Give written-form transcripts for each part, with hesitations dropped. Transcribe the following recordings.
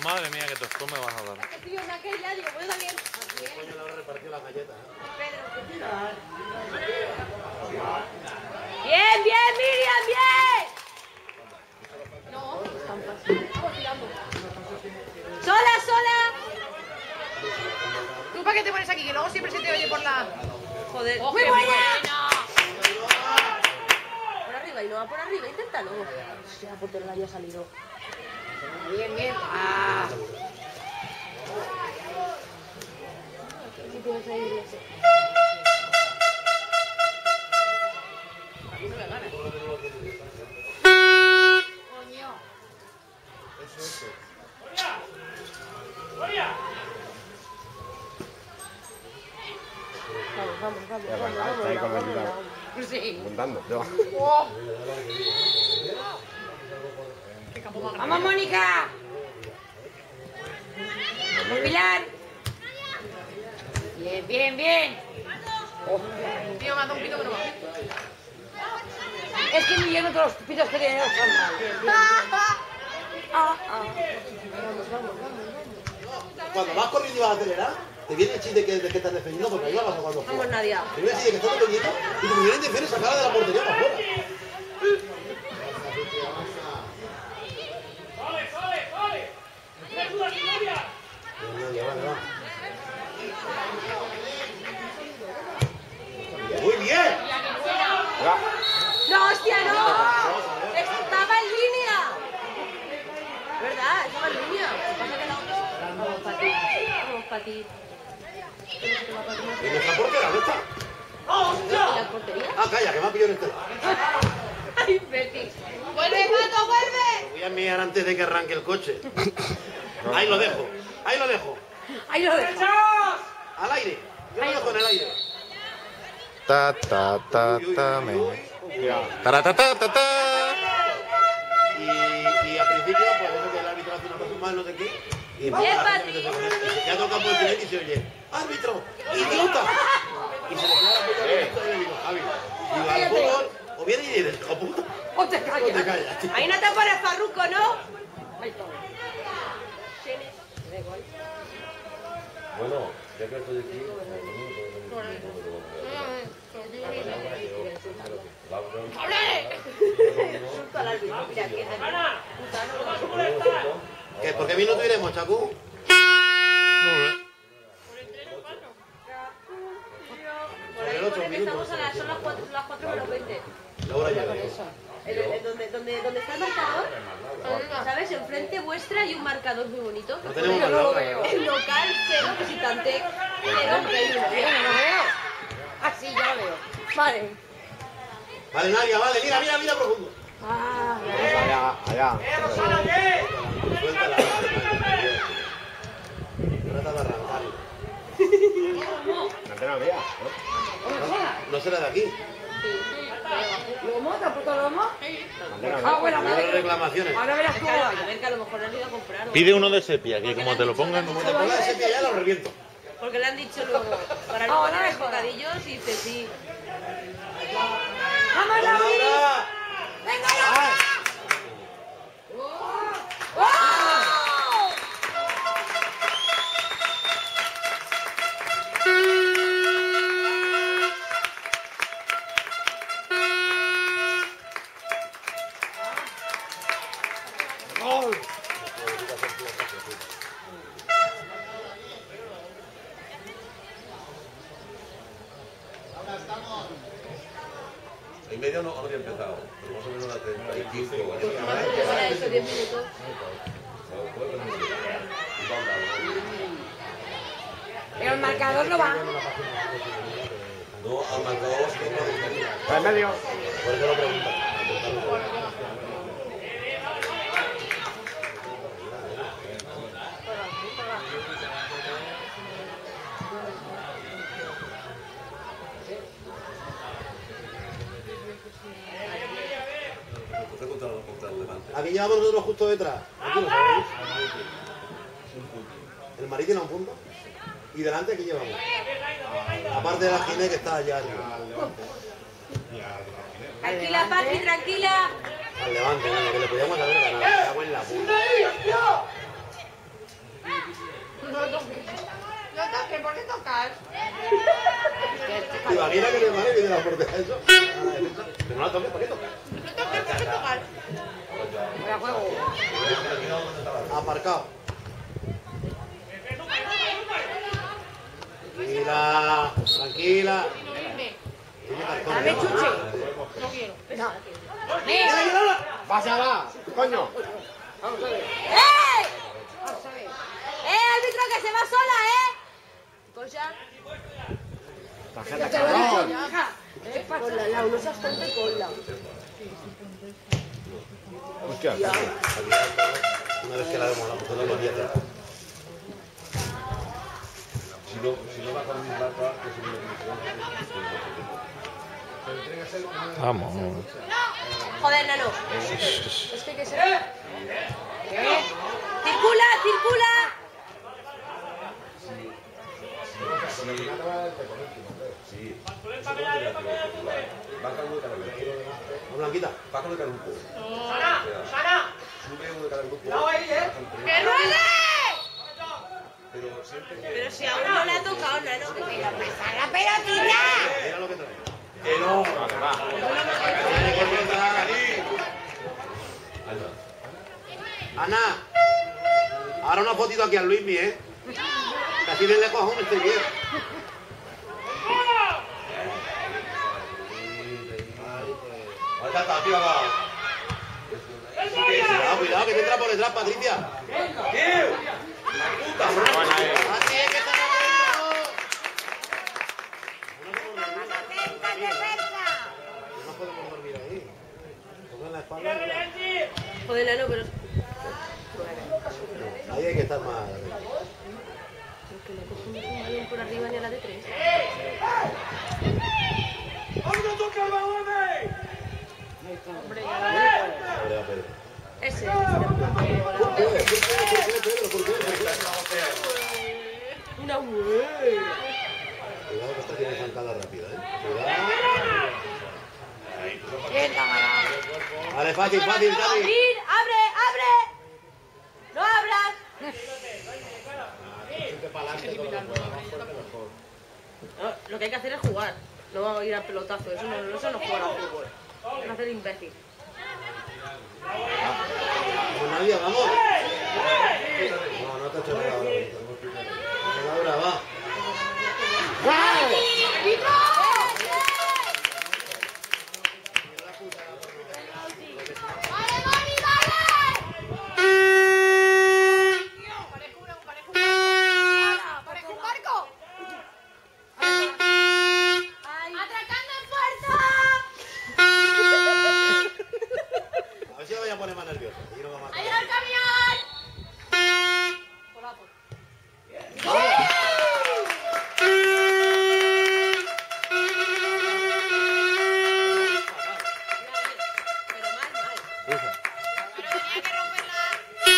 Madre mía, que tostón me vas a dar. Estoy viendo aquella, digo, bueno, también. Coño, le habrá repartido las galletas. Bien, bien, Miriam, bien. No, estamos tirando. Sola, sola. ¿Tú para qué te pones aquí? Que luego siempre se te oye por la... Joder. ¡Oh, ¡Muy qué buena! Por arriba, y no va por arriba, inténtalo. Ya, porque no haya salido. Bien, bien. ¡Ah! Si tienes ahí, A mí no me gana. coño. Eso. Vamos. Está ahí con la ayuda. Sí. Montando. Yo. ¡Oh! ¡Qué campo más grande! ¡Vamos, Mónica! ¡Vamos, Pilar! Bien, bien, bien. Tío, me ha dado un pito que no va. Es que Miguel no todos los pitos que tiene son mal. Vamos. Cuando vas corriendo y vas a acelerar, te viene el chiste de que estás defendiendo porque ahí vas cuando Vamos, juegas. Nadia. Te viene el chiste que estás defendiendo y como viene en defensa, sacada de la portería para afuera. Vale. Muy bien. ¡No, hostia, no! ¡Estaba en línea! ¿Verdad? Estaba en línea. Pasa que la... Vamos para ti. ¿Y nuestra portera dónde está? ¿Y la portería? Ah, calla, que me ha pillado en este lado. ¡Ay, Betty! ¡Vuelve, Pato, vuelve! Voy a mirar antes de que arranque el coche. Ahí lo dejo. ¡Ahí lo dejo! Al aire. Yo lo dejo en el aire. Ta, me. Taratatata. Y al principio, pues eso que el árbitro hace una cosa mal, no sé qué. Y Bien, Pati. se queda tocado por el final y se oye, ¡árbitro! ¡Idiota! Y se le queda la polla de esto y le digo, Javi, digo, al fútbol, o viene y dice, hijo puta, ¡O te o te callas! callas. Ahí no te pones farruco, ¿no? Ahí está. Bueno, ya que estoy aquí. ¿Qué? ¿Por qué minuto iremos, Chacu? Por ahí, porque estamos a son las 4 menos 20. La hora ya. Donde está el marcador, ¿sabes? Enfrente vuestra hay un marcador muy bonito. No tenemos Yo no lo marcador. veo. El local, 0, visitante, 0, reino. Yo no lo veo. Así ya lo veo. Vale. Vale, Nadia, vale, mira profundo. Ah, Allá. Suéltala. Trata de arrancarlo. La antena mía. No será de aquí. ¿Lomo? ¿Tampoco lomo? Ah, bueno, No hay reclamaciones. ahora verás cómo va. A ver, que a lo mejor le han ido a comprar. Pide uno de sepia, que como te lo pongan. Como te pongas ese pie ya lo reviento. Porque le han dicho luego, para no poner los bocadillos, y dice sí. ¡Vamos, ¡Ahora! ¡Venga, Laura! ¡Oh! En medio no había empezado, pero más o menos la 35 Para eso, 10 minutos. Pero el marcador no va. No, al marcador sí que En medio. Por eso lo pregunto. fue contra el Levante. Aquí llevamos nosotros justo detrás. Aquí lo sabéis. El Marí tiene un punto. Y delante aquí llevamos. Aparte de la Gine que está allá arriba. Tranquila, Patri, tranquila. Al Levante, nada, que le podíamos haber ganado. Me cago en la puta. No toques, ¿por qué tocas? Y Baguera que le vale viene la portería eso. Pero no la toques, ¿por qué tocas? No toques, ¿por qué tocas? Fuera juego. Aparcado. Tranquila, tranquila. Dame chuche. No quiero. ¡Pásala! ¡Coño! ¡Eh! Árbitro, que se va sola, Cosa. ¡Tarjeta, cabrón! Cola, Lau, no seas tonto y cola. Hostia. Una vez que la vemos, la mujer de los dientes. Si no baja un rato, que se me Vamos. Joder, Nano. Es que hay que ser... ¿Qué? ¡Circula, circula! Sí. Baja uno de cada grupo. ¿No, Blanquita? Baja uno de cada grupo. ¡Sana! Sube uno de cada grupo. ¡Que ruede! Pero siempre que... Pero si aún no le ha tocado, Nano. Que tira. ¡La pelotita! Mira lo que trae. Que no. Ana, ahora una fotito aquí al Luismi, ¿eh? Que así de lejos aún estoy bien. Ahí está, tira abajo. Cuidado, cuidado, que te entra por detrás, Patricia. Así es que está no podemos dormir ahí. Pongan la espalda. Joder, Nano, pero... Ahí hay que estar más. Que le cogemos un balón por arriba ni a la de 3. Ese. Una güey. Cuidado que esta tiene zancada rápida, ¿eh? Cuidado. ¡Bien, cámara! Vale, fácil, fácil, Javi. ¡Abrir! ¡Abre! ¡Abre! ¡No abras! No, lo que hay que hacer es jugar. No ir al pelotazo. Eso no es jugar al fútbol. Es hacer imbécil. Vamos, Nadia, vamos. No, no te he hecho nada ahora. Laura, va. ¡Parezco un barco! ¡Atracando en puerta! A ver si me voy a poner más nervioso. Y no me va a matar. ¡Ayuda al camión! Pero mal. Pero tenía que romperla. Sí,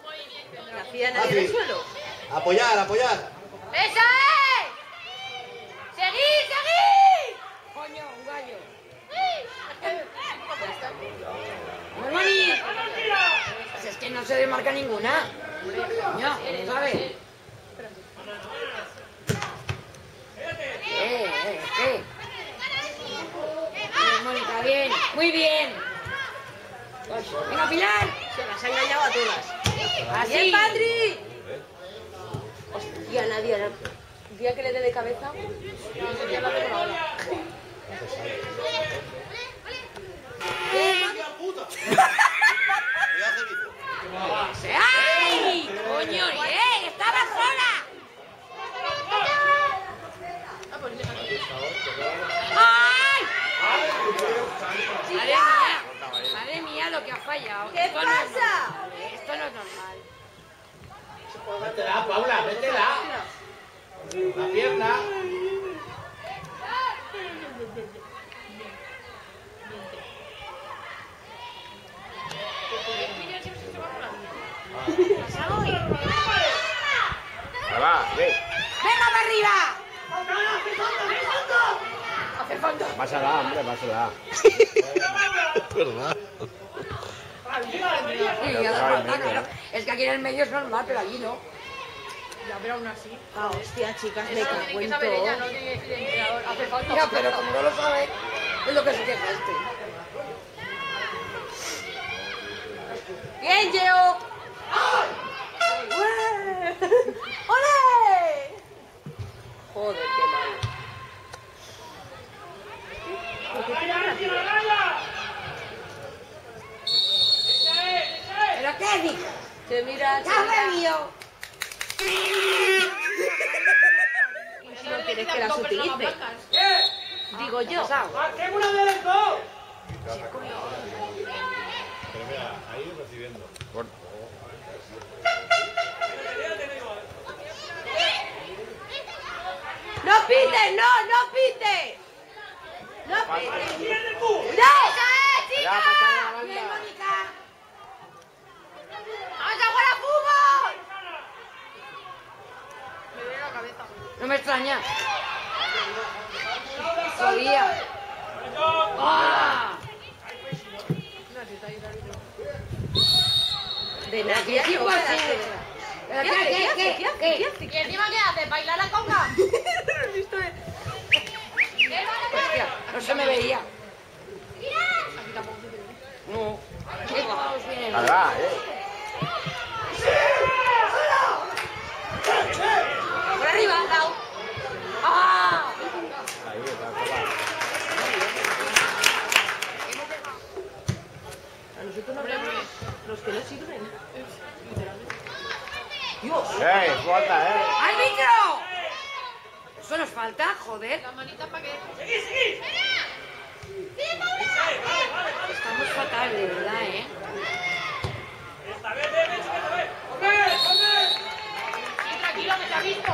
muy bien. ¿La hacía nadie en el suelo? Apoyar, apoyar. ¡Esa es! ¡Seguid, seguid! Coño, un gallo. ¡Hermani! Pues es que no se desmarca ninguna. Coño, ¿sabes? ¿Qué? Mónica, bien, muy bien. Venga, Pilar. Se las ha engañado a todas. Así. ¡Bien, Patri! Hostia, Nadia, el día que le dé de cabeza, ya la tengo ahora. ¡Puta! ¡Ay! ¡Coño, estaba sola! ¡Ay! Madre mía, lo que ha fallado. ¿Qué Esto no es pasa? normal, esto no es normal. Métela, Paula, métela. La pierna. Va, ve. ¡Venga para arriba! ¡Hace fondo! Pásala, hombre, pásala. Es verdad. Sí, ya hace falta, claro. Es que aquí en el medio es normal, pero allí no. Ya, pero aún así. Ah, hostia, chicas, me Eso lo cago tiene que en saber ella, no todo. tiene que decir el entrenador. Hace falta. Ya, pero como no lo sabe, es lo que se queja este. ¡Bien, Geo! ¡Ole! Joder, qué mal. ¿Por qué tira rápido? ¿Pero qué dices? Se mira, ¿Qué has bebido? y si no quieres que las utilice. Digo yo. Pero mira, ahí recibiendo. ¡No pites! ¡No! ¡No pites! ¡No pites! ¡No! Ya, pásale la banda. Bien, Mónica. ¡Vamos a jugar a fútbol! Me duele la cabeza. No me extraña. Sabía. ¡Ah! De nada, ¿Qué tipo así? ¿Pero qué? ¿Y encima qué haces? ¿Bailar la conga? Hostia, no se me veía. No. ¿Qué todos vienen? Nada, Por arriba, Lau. ¡Ah! Ahí está, está. A nosotros nos vemos los que no sirven. Falta, ¡Árbitro! Eso nos falta, joder. Las manitas para que. Estamos fatal, de verdad, ¿eh? Sí, tranquilo, que te ha visto.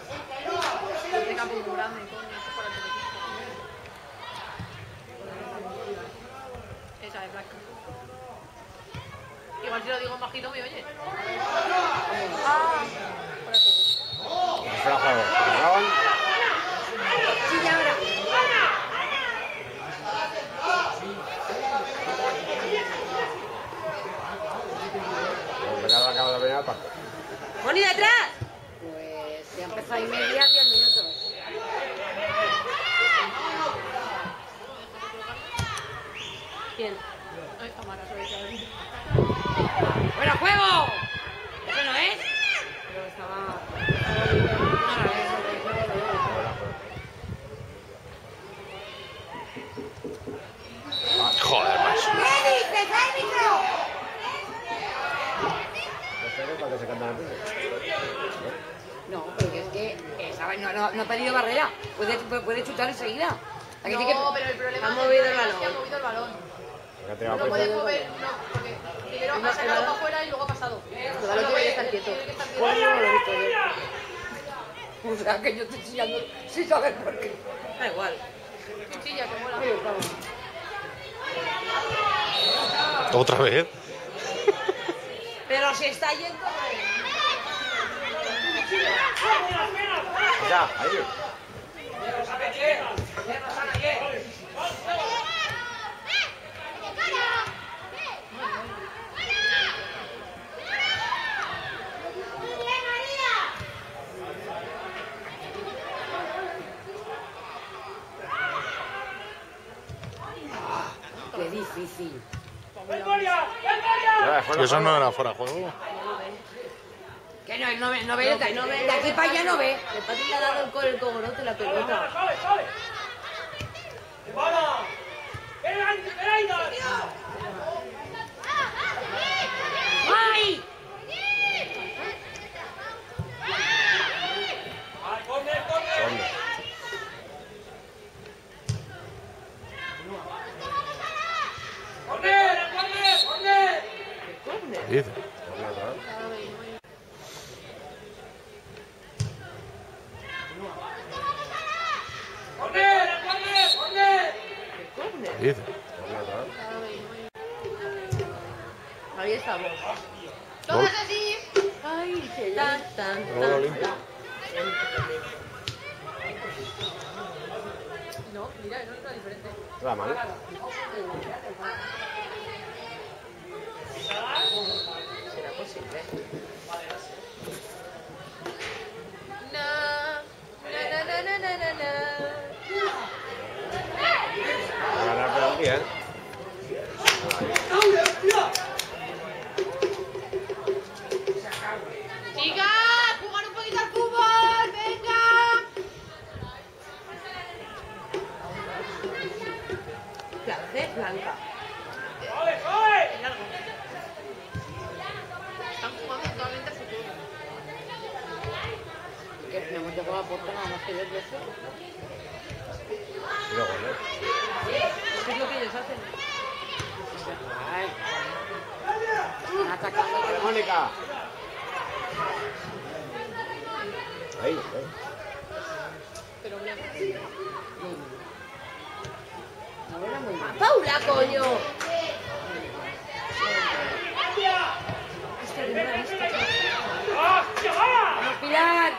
Este campo es muy grande, coño, esto es para el telequismo. Esa es blanca. Igual si lo digo bajito me oye. Fuera juego. Balón. Sí, ya verá. El pecado acaba de venir al parque. ¡Moni, detrás! Pues ya empezó y media, 10 minutos. ¿Quién? Ay, Tamara, sobre todo. ¡Fuera juego! ¿Eso no es? Pero estaba... Joder, macho. ¿Qué dices, árbitro? ¿Para que se cantan el piso? No, porque es que no ha pedido barrera. Puede chutar enseguida. ¿A que tiene No, pero el problema Ha es movido que el balón. ha movido el balón. Que te va No a puedes poner. mover, no, porque primero ha sacado para afuera y luego ha pasado. El balón tiene que estar quieto. Tiene que estar quieto. Pues no lo he visto yo. O sea, que yo estoy chillando sin saber por qué. Da igual. Cuchilla, que mola. ¿Otra vez? Pero se está yendo... Ya, ahí. Qué difícil. ¿Y eso no era fuera de juego? Que no ve, de aquí para allá no ve. El Pati le ha dado con el cogorote la pelota. ¡Ay! ¿Qué dices? ¿Qué dices? ahí estamos. Todas así. Ay, tan. Gol olímpico. No, mira, no es diferente. La mano. ¿Será posible? Na. Va a ganar penalti, ¿eh? Chicas, jugar un poquito al fútbol, venga. Place blanca. Están jugando totalmente al futuro. Que me hemos llegado a puerta nada más que yo eso. Y luego, ¿no? ¿Qué es lo que ellos hacen? Ay. Atacando. Mónica. Ahí. Pero bien. No era muy bien. ¡Paula, coño! ¡Vamos, Pilar!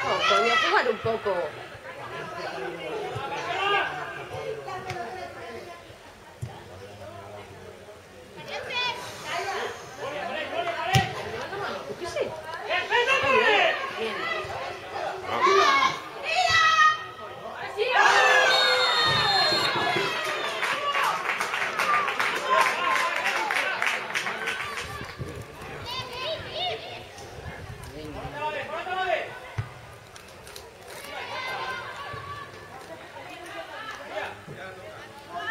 Oh, coño, jugar un poco. ¿Qué sé? Bien.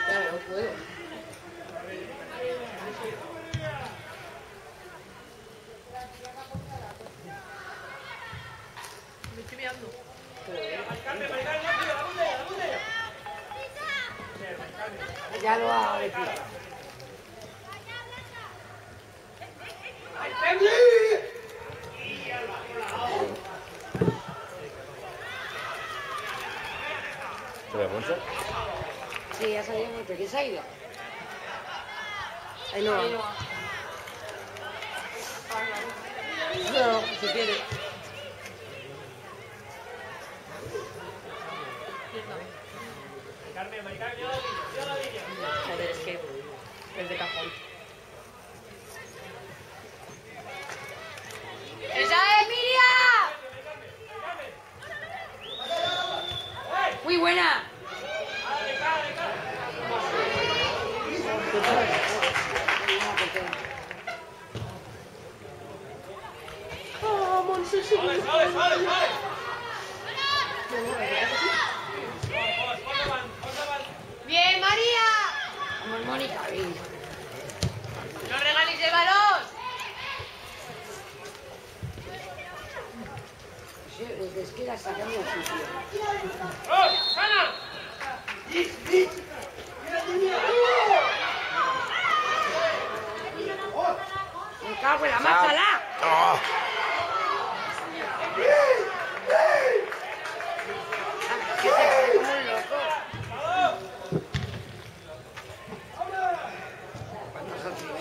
Claro, no puedo. Me estoy mirando. Ya lo ha metido. ¿Se ve Monse? Sí, ha salido muy bien. ¿Quién se ha ido? Ahí no va. No, si quiere. Joder, es que es de cajón. ¡Esa es Emilia! ¡Muy buena! ¡Oh, Monse, sí! ¡Bien, María! Vamos, Mónica. Ahí. ¡No regaléis el balón! Sí, desde esquina sacando el sitio. ¡Me cago en la mátala! ¡Ah! Que se pone como un loco. ¿Cuántos han sido?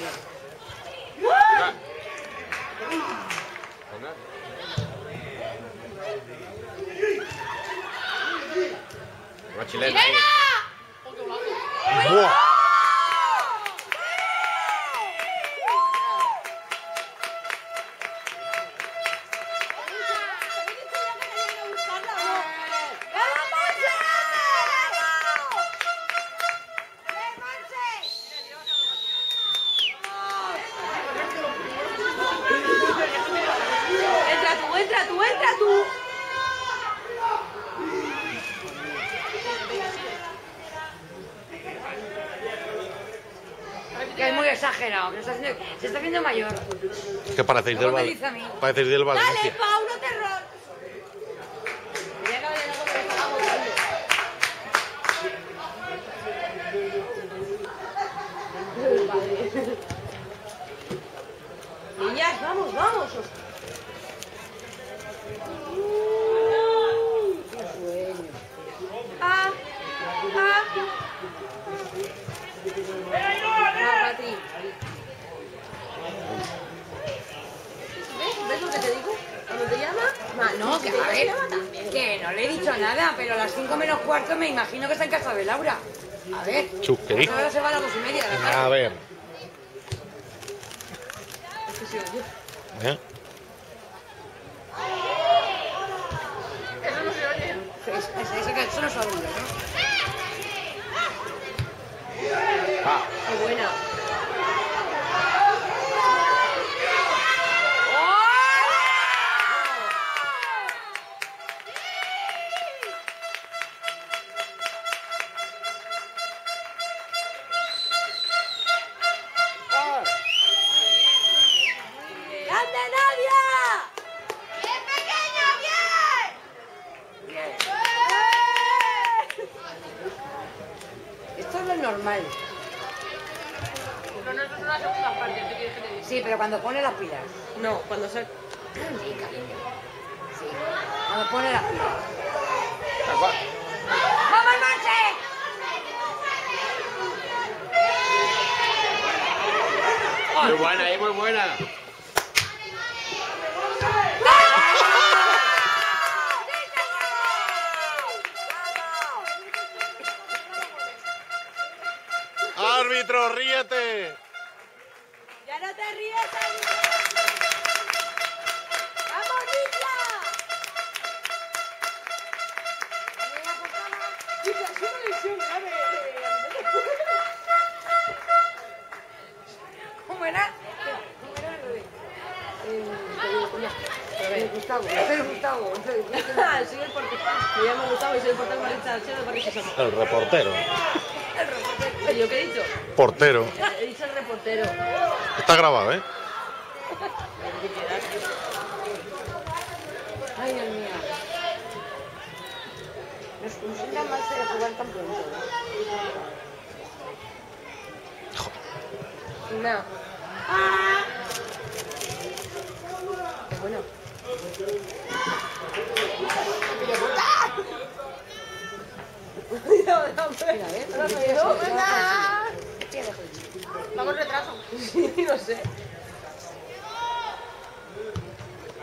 Una chilena. ¡Sirena! ¡Buah! ¡Entra tú! Que es muy exagerado, que se está haciendo mayor. Es que parecéis del Luego me Val. dice a mí. Parecéis del ¡Dale, Valencia. Paulo, terror! Tenía que haber algo que le estaba gustando. Niñas, vamos, vamos. Qué sueño. Ah, ah. No, que a ver, que no le he dicho nada, pero a las 5 menos cuarto me imagino que está en casa de Laura. A ver, Chusquerí. ahora se va a las 2:30 de la tarde. A ver. ¿Eh? Eso no se oye. Eso no es audio, ¿no? Qué buena. ¡Grande Nadia! ¡Bien pequeña, bien! Esto es lo normal. Pero no es una segunda parte, ¿qué quieres que te diga? Sí, pero cuando pone las pilas. No, cuando se... Sí, cariño. Sí, cuando pone las pilas. ¡Vamos, Monse! Muy buena, muy buena. ¡Árbitro, ríete! ¡Ya no te ríes, ¡vamos, niña! Chica, es una lesión grave. ¿Cómo era? Gustavo, soy Gustavo. Soy el portero. Me llamo Gustavo y soy el portero de Barrio Sésamo. El reportero. ¿Yo qué he dicho? Portero. He dicho el reportero. Está grabado, ¿eh? Ay, Dios mío. No sienta mal ser jugar tan pronto. No. Qué bueno. Vamos retraso. Sí, no sé.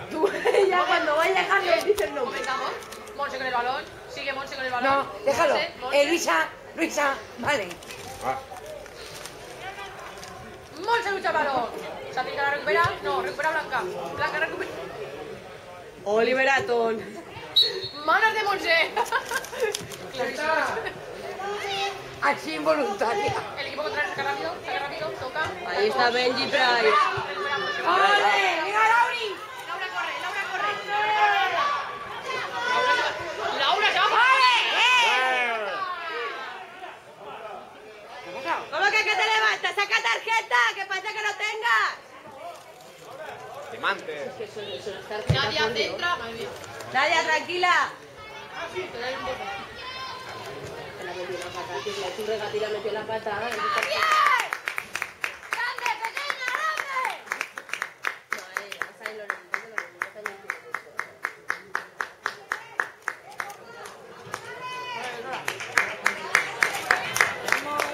Tú ya cuando vaya a dejarlo dices el nombre. Comenzamos. Monse con el balón. Sigue Monse con el balón. No, déjalo. Monse. Luisa, vale. Monse lucha el balón. Sabrina la recupera. No, recupera Blanca. Blanca recupera. Oliver Aton. Manos de Monse. Clarísimo. Así involuntaria. El equipo contrario saca rápido, toca. Ahí está Benji Price. Recupera Monse. ¡Ole! ¡Venga, Lauri! Laura corre. Laura se va. ¿Cómo que te levantas? ¡Saca tarjeta! ¡Que pasa que no tengas! Timante. Nadia centra. Madre mía. Nadia, tranquila. Te da un bote. La metió en la pata, que le ha hecho un regate y la metió en la pata. ¡Grande, pequeña, grande! No, vas a ir los niños también tienen eso.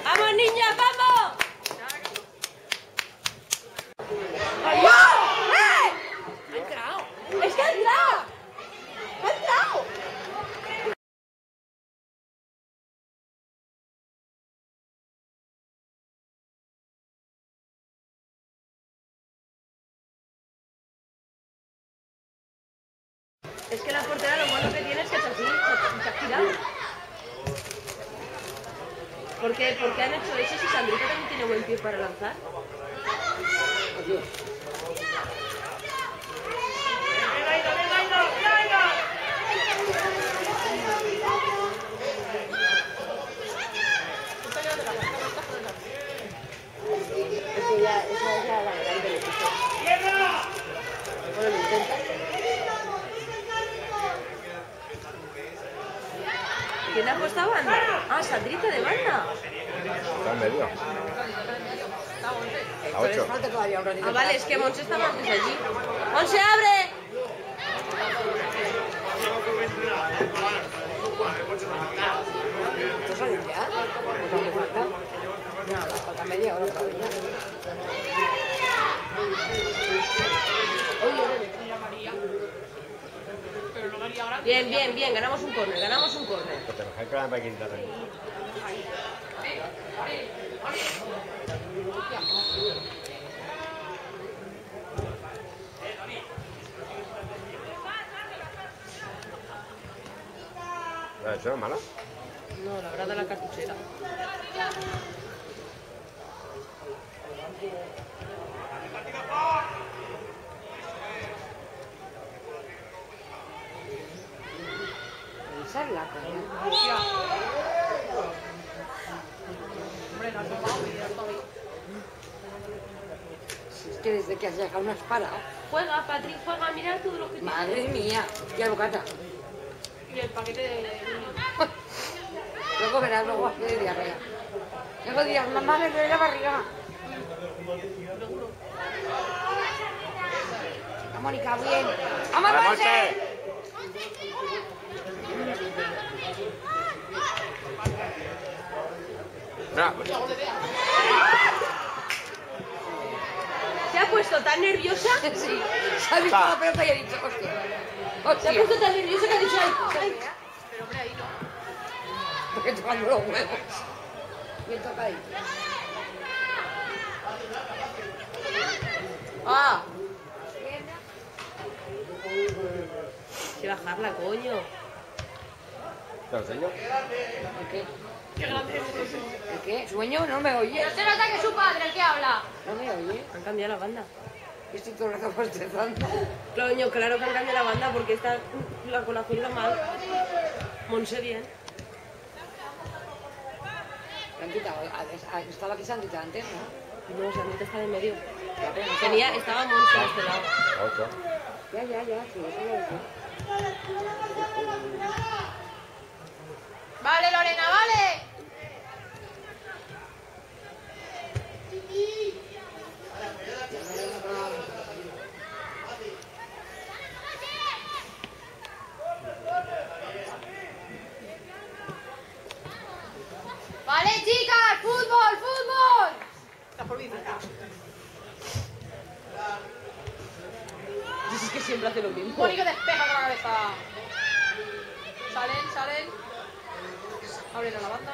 ¡Vamos, niñas, vamos! ¡Wow! ¡Eh! ¡Ha entrado! ¡Es que ha entrado! ¡Ha entrado! Es que la portera lo bueno que tiene es que es así, se ha girado. ¿Por qué han hecho eso si Sandrita también tiene buen pie para lanzar? Esa es la gran beneficio. Bueno, lo intenta. ¿Quién ha puesto a banda? Ah, Sandrita de banda. Está en medio. A Les 8. falta todavía un ratito. Ah, vale, es que Monse estaba antes allí. ¡Monse, abre! ¿Esto sale ya? ¿Pues dónde falta? No, falta media hora todavía. Bien, bien, bien, ganamos un córner, ganamos un córner. ¿Eso es malo? No, la verdad de la cartuchera. Esa es la cara. Hombre, no has tomado, me dirás todavía. Si es que desde que has llegado no has parado. Juega, Patrick, juega, mira todo lo que tiene. Madre mía. Y el bocata. Y el paquete de... Luego verás, luego hace de diarrea. Luego dirás, mamá, me duele la barriga. Chica Mónica, bien. ¡Vamos, Monse! ¿Se ha puesto tan nerviosa? Sí, se ha visto la pelota y ha dicho, hostia. Se ha Hostia. puesto tan nerviosa que ha dicho, ay, ay. Pero hombre, ahí no. Porque tocando los huevos. Me toca ahí. ¡Ah! Que bajarla, coño. ¿Te lo enseño? ¿El qué? Qué grande es. ¿El qué? ¿Sueño? No me oye. Pero se nota que es su padre el que habla. No me oye. Han cambiado la banda. Estoy todo el rato bostezando. Coño, claro que han cambiado la banda porque está la con la cuerda mal. Monse bien. Lo han quitado. Estaba aquí Sandita antes, ¿no? No, Sandita está de medio. Ya, pero no Tenía, estaba Monse a este lado. Ocho. Ya, sí, eso lo sé. Vale, Lorena, vale. Vale, chicas, fútbol, fútbol. Está por mí. Es que siempre hace lo mismo. Mónica despeja con la cabeza. Salen. Abren a la banda.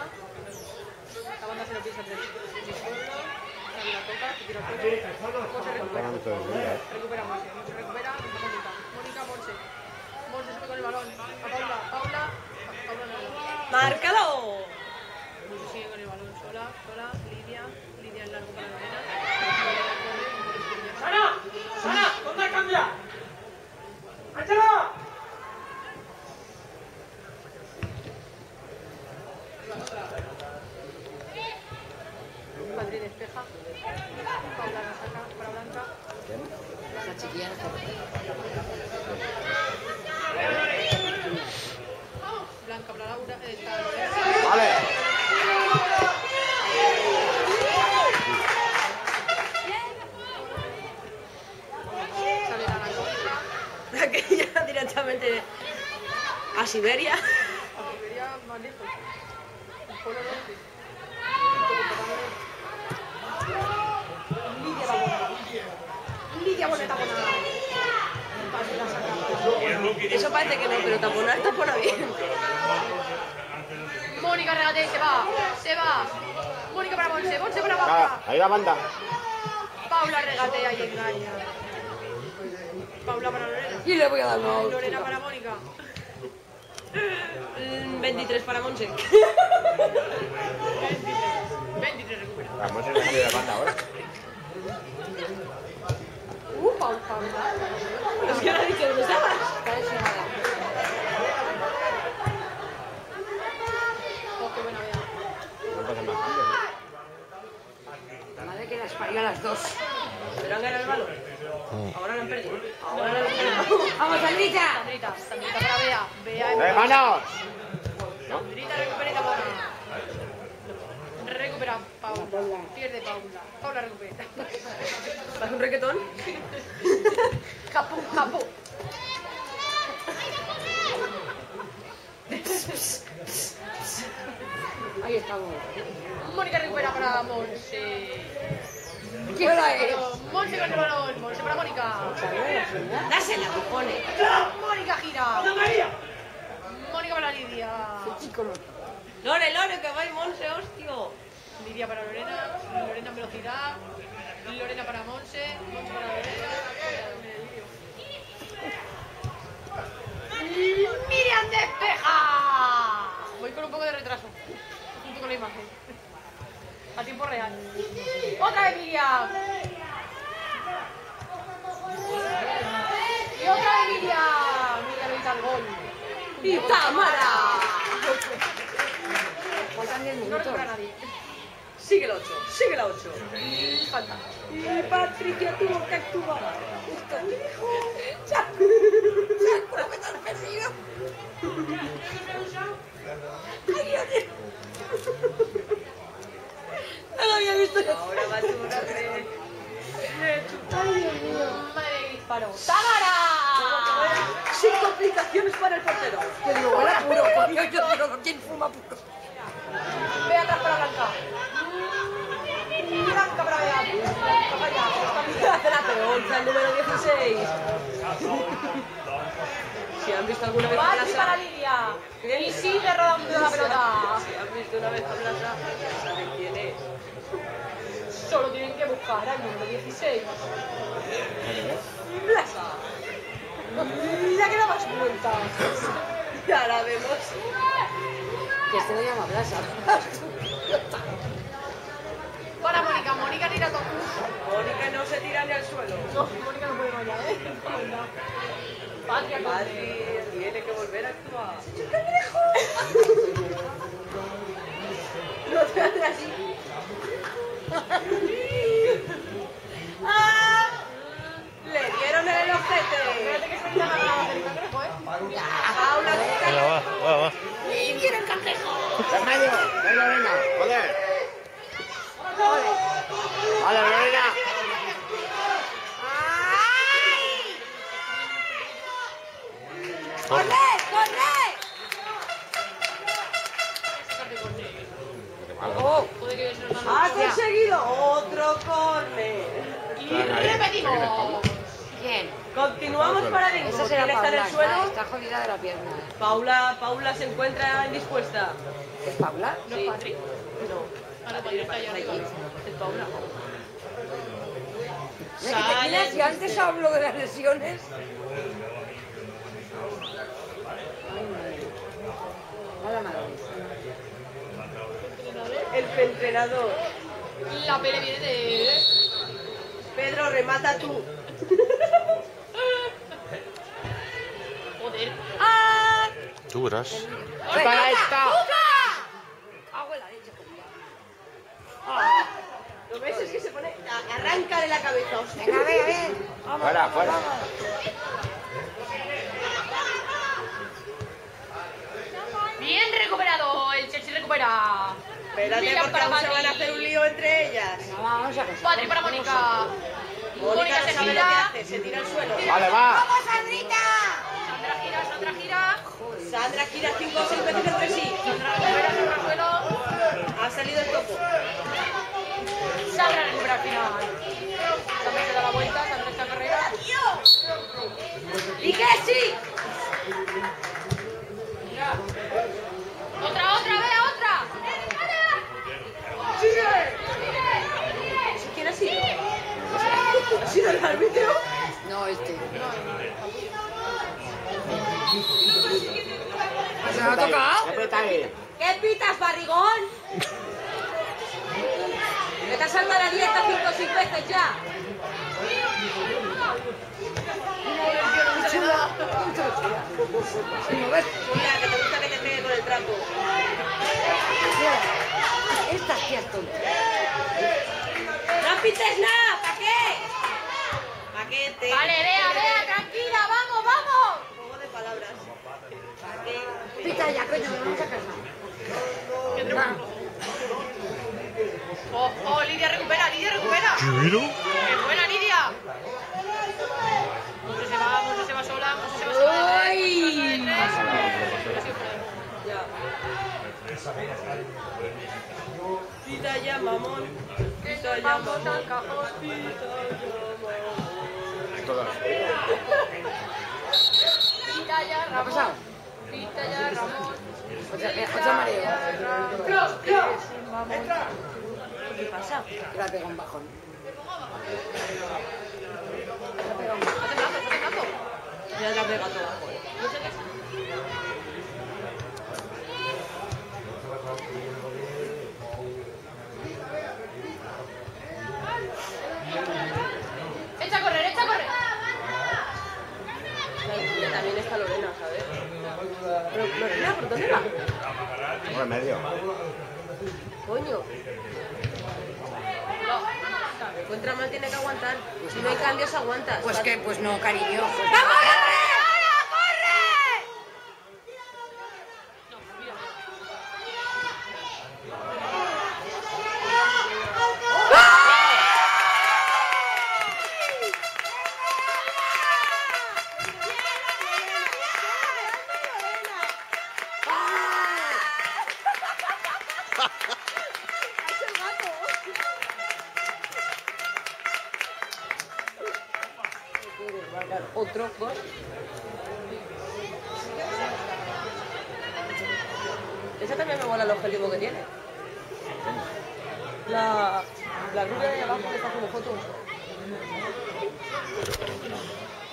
La banda se lo piensa entre sí solo. Sale la toca, se tira el suelo. Monse recupera. Recupera Monse. Monse recupera. Mónica, Monse. Monse sube con el balón. A Paula. Paula no. ¡Márcalo! Monse sigue con el balón sola. Lidia en largo para Lorena. ¡Sana! ¿Dónde cambia? ¡Échalo! Patri despeja. Paula la saca para Blanca. Esa chiquilla no está. Blanca para Laura. Está Lorena. Vale. Sale la Blanca. Aquella directamente a Siberia. Debería más lejos. El polo norte. Lidia Boneta con Eso parece que no, pero tapona bien. Mónica regate, se va. Mónica para Monse para Paula. Ahí la banda. Paula regatea y engaña. Paula para Lorena. Y le voy a dar una hostia. Lorena para Mónica. 23 para Monse. 23 recupera. Vamos a ir de la banda ahora. Paula. Es que no ha dicho dónde estabas. Está lesionada. Oh, qué buena vea. No pasa más cambios, La madre que las parió a las dos. Pero han ganado el balón. Ahora lo han perdido. Ahora lo han perdido. ¡Vamos, Sandrita! Sandrita para Bea. Bea en ¡Hermanos! Sandrita recupera y tapona. Recupera Paula. Pierde Paula. Paula recupera. ¿Hace un requetón? Capo. Ahí estamos. Mónica recupera para Monse. ¿Qué hora es? Monse con el balón. Monse para Mónica. Dásela, cojones. Mónica gira. como... Lore, Lore, que va y Monse, hostio. Lidia para Lorena, Lorena en velocidad, Lorena para Monse, Monse para Lorena. ¡Miriam despeja! Voy con un poco de retraso, junto con la imagen. A tiempo real. ¡Otra vez Miriam! ¡Y otra vez Miriam! Miriam evita el gol. ¡Y Tamara! Faltan 10 No minutos. recupera a nadie. Sigue la 8, sigue la 8. Y falta. Y Patricia tuvo que actuar. No lo había visto. Ahora va a ser una de... Madre que disparó. ¡Támara! Sin complicaciones para el portero. Yo digo, huele a puro, coño, yo digo, ¿quién fuma puro? Ve atrás para Blanca. Blanca para allá. Blanca para allá. Hace la peonza, el número 16. Si han visto alguna vez a Pati para Blasa, Lidia. Y sigue rodando la pelota. si han visto una vez a Blasa, ya saben quién es. Solo tienen que buscar al número 16. Blasa. Ya que no más vueltas. Ya la vemos. Que este lo llama Blasa. Para Mónica. Mónica tira todo. Mónica no se tira ni al suelo. No, Mónica no puede bailar, ¿eh? Patria, Patri tiene que volver a actuar. No te haces así. ¡Ah! Le dieron en el ojete. Espérate que se me llama la batería, cangrejo, ¿eh? Paula, Venga, va. ¿Quién quiere el cangrejo? ¡Remedio! ¡Ven, Lorena! ¡Joder! ¡Vale, Lorena! ¡corre, corre! ¡Oh! Puede que se nos Ha conseguido otro córner. Y repetimos. ¿Quién? Continuamos para Bingo. Esa será ¿Quién está en Paula. el suelo? Está jodida de la pierna. Paula se encuentra indispuesta. ¿Es Paula? ¿No es Patri? No, Ahora Patri está allá arriba. es Paula. Mira, si antes hablo de las lesiones... Mala madre. El entrenador. La pele viene de... Pedro, remata tú. Joder. ¡Ah! Tú verás. ¡Para esta! ¡Cago en la leche, comida! ¿Lo ves? Es que se pone... Arranca de la cabeza. hostia. Venga, ven. Vamos, Fuera, vamos, fuera. vamos. Bien recuperado. El Chelsea recupera. Espérate, Mira porque para aún se van a Patri. hacer un lío entre ellas. Venga, vamos a casa. Patri para Mónica. Mónica se no sabe lo que gira. hace, se tira al suelo. ¡Vale, va! Sandra gira, Sandra gira. Sandra gira 5 o 6 veces entre sí. Sandra recupera, Sandra al suelo. Ha salido el topo. Sandra recupera al final. Sandra se da la vuelta, Sandra está en carrera. ¡Y que sí! Otra, ve, otra. ¿Quién ha sido? ¿Ha sido el árbitro? No, este. ¿Se me ha tocado? ¡Apriétale! ¿Qué pitas, barrigón? Que te has saltado la dieta 5 o 6 veces ya. Mira, que te gusta que te pegue con el trapo. Estas tías tontas. ¡No pites nada! ¿Para qué? ¿Para qué te...? Vale, vea, tranquila, vamos. Juego de palabras. ¿Para qué? Pita ya, coño, vamos a casa. Oh, Lidia recupera. ¿Miro? ¡Qué buena, Lidia! Monse se va sola. ¡Ay! Ya. Pita ya, mamón. Pita ya, Vamos mamón. al cajón. Pita ya, ¿Qué ha pasado? Pita Ya, ya, Ramón. Ocho mareo. Vamos. ¿Qué pasa? Le ha pegado un bajón. Hazte brazo. Ya te ha pegado todo abajo. No sé qué es. Echa a correr, echa a correr. También está Lorena, ¿sabes? Pero Lorena, ¿por dónde va? Por el medio. Coño. Encuentra mal, tiene que aguantar. Si no hay cambios, aguantas. Pues no, cariño. Pues ¡Vamos, Lorena! ¡Corre! Otro gol. Esa también me mola el objetivo que tiene. La rubia de abajo que está haciendo fotos.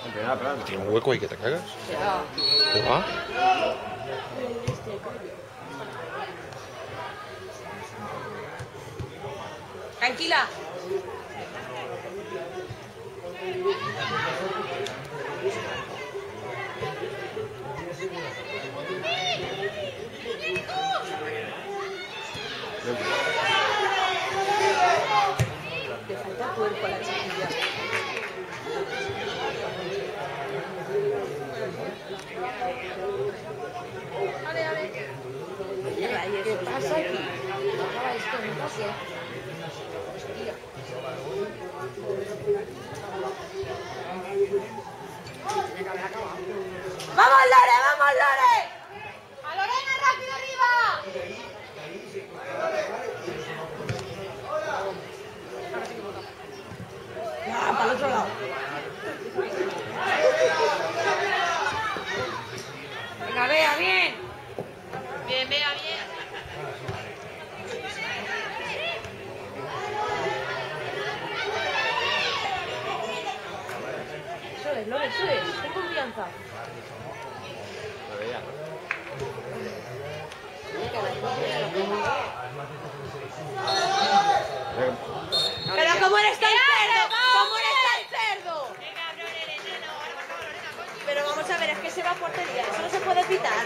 En primera plana. Tiene un hueco ahí que te cagas. Ya. ¿Qué va? Tranquila. Le falta cuerpo a la chiquilla. ¿qué pasa aquí? No acaba esto, no pasa. Hostia. Tiene que haber acabado. ¡Vamos, Lore! ¡Vamos, Lore! ¡A Lorena, rápido arriba! ¡Ah, para el otro lado! Venga, vea, bien. Bien, vea, bien. Eso es, Lore, eso es. Ten confianza. Lo veía. Pero ¿cómo eres tan cerdo? ¿Cómo eres tan cerdo? Pero vamos a ver, es que se va a portería. Eso no se puede pitar.